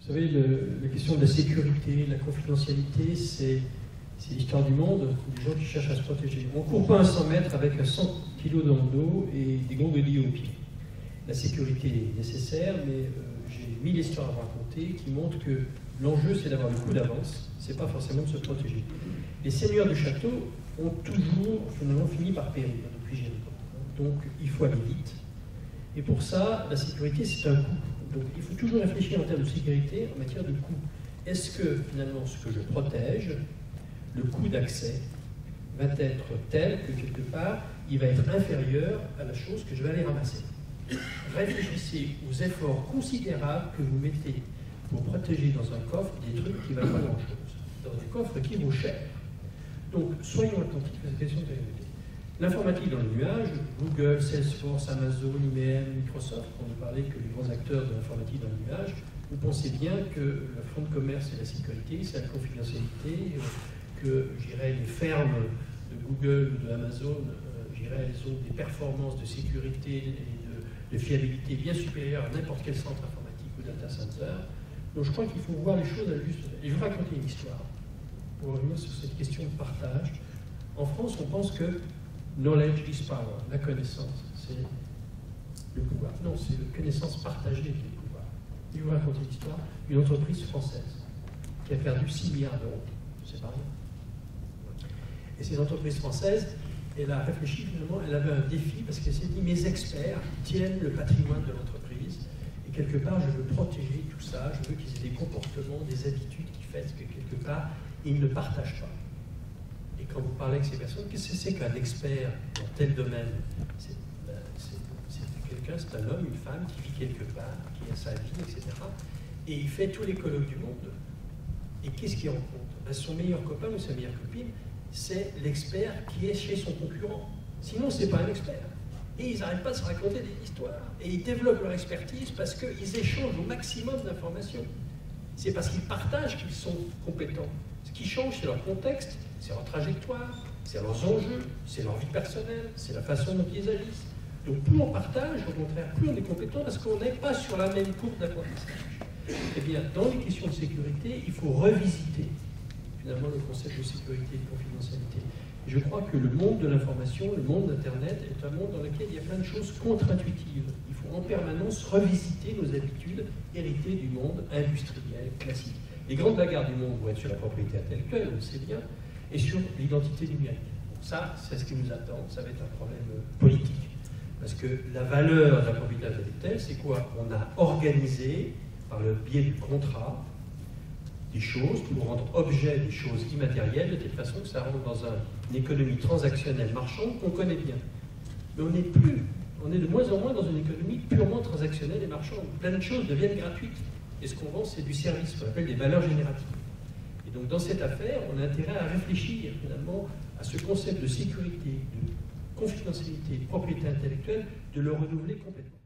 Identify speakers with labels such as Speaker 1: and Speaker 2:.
Speaker 1: Vous savez, la question de la sécurité, de la confidentialité, c'est l'histoire du monde, des gens qui cherchent à se protéger. On ne court pas un 100 mètres avec un 100 kg dans le dos et des gondoliers aux pieds. La sécurité est nécessaire, mais j'ai 1000 histoires à vous raconter qui montrent que l'enjeu, c'est d'avoir le coup d'avance, c'est pas forcément de se protéger. Les seigneurs du château ont toujours, finalement, fini par périr depuis Jéricho. Donc, il faut aller vite. Et pour ça, la sécurité, c'est un coût. Donc, il faut toujours réfléchir en termes de sécurité en matière de coût. Est-ce que, finalement, ce que je protège, le coût d'accès, va être tel que, quelque part, il va être inférieur à la chose que je vais aller ramasser? Réfléchissez aux efforts considérables que vous mettez pour protéger dans un coffre des trucs qui ne valent pas grand-chose, dans un coffre qui vaut cher. Donc, soyons attentifs à cette question de sécurité. L'informatique dans le nuage, Google, Salesforce, Amazon, IBM, Microsoft, on ne parlait que les grands acteurs de l'informatique dans le nuage, vous pensez bien que le fonds de commerce et la sécurité, c'est la confidentialité, que les fermes de Google ou de Amazon, elles ont des performances de sécurité et de fiabilité bien supérieures à n'importe quel centre informatique ou data center. Donc je crois qu'il faut voir les choses à juste. Et je vais raconter une histoire pour revenir sur cette question de partage. En France, on pense que knowledge is power, la connaissance, c'est le pouvoir. Non, c'est la connaissance partagée qui est le pouvoir. Je vais vous raconter l'histoire d'une entreprise française qui a perdu 6 milliards d'euros. C'est pas rien. Et ces entreprises françaises, elle a réfléchi finalement, elle avait un défi parce qu'elle s'est dit mes experts tiennent le patrimoine de l'entreprise et quelque part je veux protéger tout ça, je veux qu'ils aient des comportements, des habitudes qui fassent que quelque part ils ne partagent pas. Et quand vous parlez avec ces personnes, qu'est-ce que c'est qu'un expert dans tel domaine? C'est quelqu'un, c'est un homme, une femme qui vit quelque part, qui a sa vie, etc. Et il fait tous les colloques du monde. Et qu'est-ce qu'il rencontre? Son meilleur copain ou sa meilleure copine, c'est l'expert qui est chez son concurrent. Sinon, ce n'est pas un expert. Et ils n'arrêtent pas de se raconter des histoires. Et ils développent leur expertise parce qu'ils échangent au maximum d'informations. C'est parce qu'ils partagent qu'ils sont compétents. Ce qui change, c'est leur contexte, c'est leur trajectoire, c'est leurs enjeux, c'est leur vie personnelle, c'est la façon dont ils agissent. Donc plus on partage, au contraire, plus on est compétent parce qu'on n'est pas sur la même courbe d'apprentissage. Eh bien, dans les questions de sécurité, il faut revisiter finalement le concept de sécurité et de confidentialité. Et je crois que le monde de l'information, le monde d'Internet, est un monde dans lequel il y a plein de choses contre-intuitives. Il faut en permanence revisiter nos habitudes héritées du monde industriel classique. Les grandes bagarres du monde vont être sur la propriété intellectuelle, on le sait bien, et sur l'identité numérique. Donc ça, c'est ce qui nous attend, ça va être un problème politique. Parce que la valeur de la propriété intellectuelle, c'est quoi? On a organisé, par le biais du contrat, des choses pour rendre objet des choses immatérielles de telle façon que ça rentre dans une économie transactionnelle marchande qu'on connaît bien. Mais on n'est plus, on est de moins en moins dans une économie purement transactionnelle et marchande. Plein de choses deviennent gratuites. Et ce qu'on vend, c'est du service, ce qu'on appelle des valeurs génératives. Et donc dans cette affaire, on a intérêt à réfléchir finalement à ce concept de sécurité, de confidentialité, de propriété intellectuelle, de le renouveler complètement.